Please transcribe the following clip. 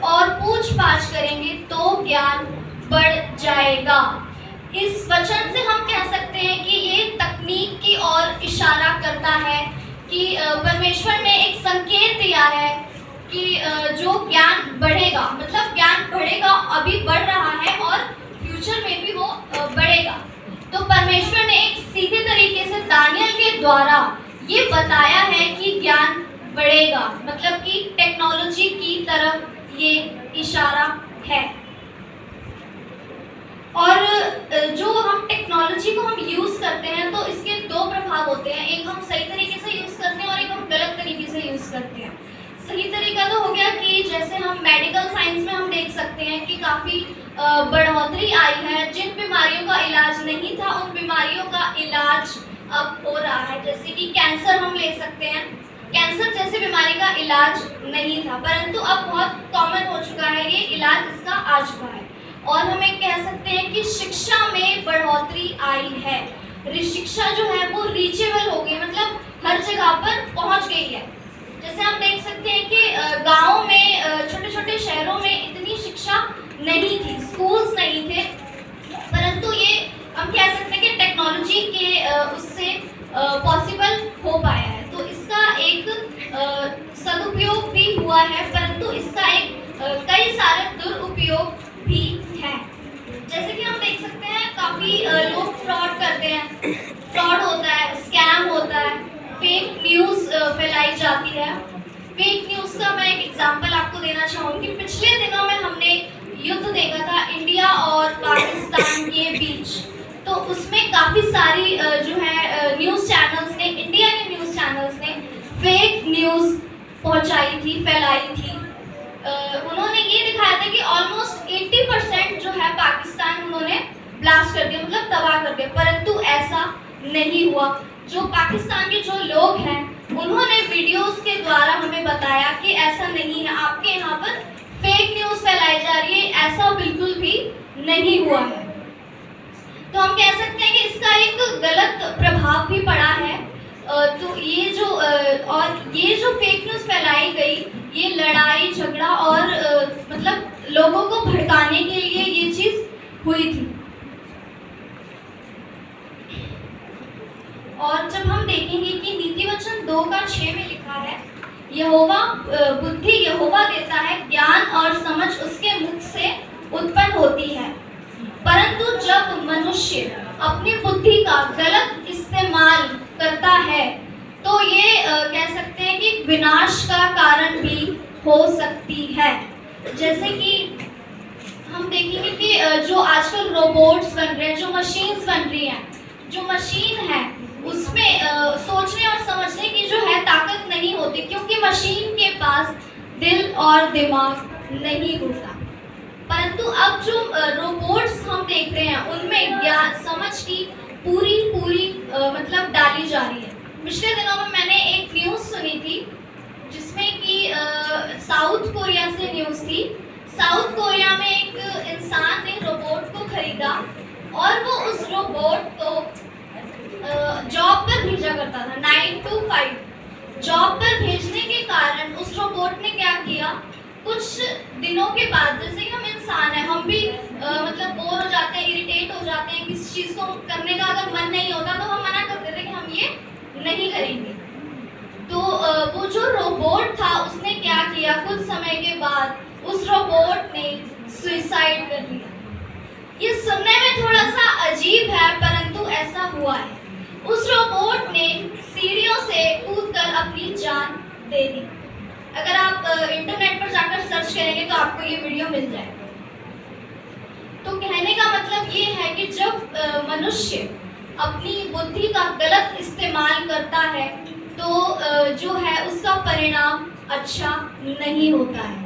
और पूछ-पाछ करेंगे तो ज्ञान बढ़ जाएगा। इस वचन से हम कह सकते हैं कि ये तकनीक की ओर इशारा करता है कि परमेश्वर ने एक संकेत दिया है कि जो ज्ञान बढ़ेगा, मतलब ज्ञान बढ़ेगा, अभी बढ़ रहा है और फ्यूचर में भी वो बढ़ेगा। तो परमेश्वर ने एक सीधे तरीके से दानियल के द्वारा ये बताया है कि ज्ञान बढ़ेगा, मतलब कि टेक्नोलॉजी की तरफ ये इशारा है। और जो हम टेक्नोलॉजी को हम यूज़ करते हैं तो इसके दो प्रभाव होते हैं, एक हम सही तरीके से यूज़ करते हैं और एक हम गलत तरीके से यूज़ करते हैं। सही तरीका तो हो गया कि जैसे हम मेडिकल साइंस में हम देख सकते हैं कि काफ़ी बढ़ोतरी आई है। जिन बीमारियों का इलाज नहीं था उन बीमारियों का इलाज अब हो रहा है। जैसे कि कैंसर हम ले सकते हैं, कैंसर जैसी बीमारी का इलाज नहीं था परंतु अब बहुत कॉमन हो चुका है, ये इलाज इसका आ चुका है। और हम एक कह सकते हैं कि शिक्षा में बढ़ोतरी आई है। शिक्षा जो है वो रीचेबल हो गई, मतलब हर जगह पर पहुंच गई है। जैसे हम देख सकते हैं कि गाँव में, छोटे छोटे शहरों में इतनी शिक्षा नहीं थी, स्कूल्स नहीं थे, परंतु ये हम कह सकते हैं कि टेक्नोलॉजी के उससे पॉसिबल हो पाया है। तो इसका एक सदुपयोग भी हुआ है, परंतु इसका एक कई सारे दुरुपयोग भी है। जैसे कि हम देख सकते हैं काफ़ी लोग फ्रॉड करते हैं, फ्रॉड होता है, स्कैम होता है, फेक न्यूज़ फैलाई जाती है। फेक न्यूज़ का मैं एक एग्जांपल आपको देना चाहूँगी। पिछले दिनों में हमने युद्ध देखा था इंडिया और पाकिस्तान के बीच, तो उसमें काफ़ी सारी जो है न्यूज़ चैनल्स ने, इंडिया के न्यूज़ चैनल्स ने फेक न्यूज़ पहुँचाई थी, फैलाई थी। उन्होंने ये दिखाया था कि ऑलमोस्ट 80% जो है पाकिस्तान उन्होंने ब्लास्ट कर दिया, मतलब तबाह कर दिया, परंतु ऐसा नहीं हुआ। जो पाकिस्तान के जो लोग हैं उन्होंने वीडियोस के द्वारा हमें बताया कि ऐसा नहीं है, आपके यहाँ पर फेक न्यूज़ फैलाई जा रही है, ऐसा बिल्कुल भी नहीं हुआ है। तो हम कह सकते हैं कि इसका एक गलत प्रभाव भी पड़ा है। तो ये जो फेक न्यूज़ फैलाई गई, ये लड़ाई झगड़ा और मतलब लोगों को भड़काने के लिए ये चीज़ हुई थी। और जब हम देखेंगे कि नीति वचन 2:6 में लिखा है, बुद्धि यहोवा देता है, ज्ञान और समझ उसके मुख से उत्पन्न होती है, परंतु जब मनुष्य अपनी बुद्धि का गलत इस्तेमाल करता है तो ये कह सकते हैं कि विनाश का कारण भी हो सकती है। जैसे कि हम देखेंगे कि जो आजकल रोबोट्स बन रहे हैं, जो मशीन्स बन रही हैं, जो मशीन है उसमें सोचने और समझने की जो है ताकत नहीं होती, क्योंकि मशीन के पास दिल और दिमाग नहीं होता। परंतु अब जो रोबोट्स हम देख रहे हैं उनमें ज्ञान समझ की पूरी मतलब डाली जा रही है। पिछले दिनों में मैंने एक न्यूज़ सुनी थी जिसमें कि साउथ कोरिया से न्यूज़ थी। साउथ कोरिया में एक इंसान ने रोबोट को खरीदा और वो उस रोबोट को जॉब पर भेजा करता था, 9 to 5 जॉब पर भेजने के कारण उस रोबोट ने क्या किया, कुछ दिनों के बाद, जैसे कि हम इंसान हैं, हम भी मतलब बोर हो जाते हैं, इरिटेट हो जाते हैं, किसी चीज़ को करने का अगर मन नहीं होता तो हम मना कर देते हैं कि हम ये नहीं करेंगे। तो वो जो रोबोट था उसने क्या किया, कुछ समय के बाद उस रोबोट ने सुसाइड कर लिया। ये सुनने में थोड़ा सा अजीब है परंतु ऐसा हुआ है। उस रोबोट ने सीढ़ियों से कूदकर अपनी जान दे दी। अगर आप इंटरनेट पर जाकर सर्च करेंगे तो आपको ये वीडियो मिल जाएगा। तो कहने का मतलब ये है कि जब मनुष्य अपनी बुद्धि का गलत इस्तेमाल करता है तो जो है उसका परिणाम अच्छा नहीं होता है।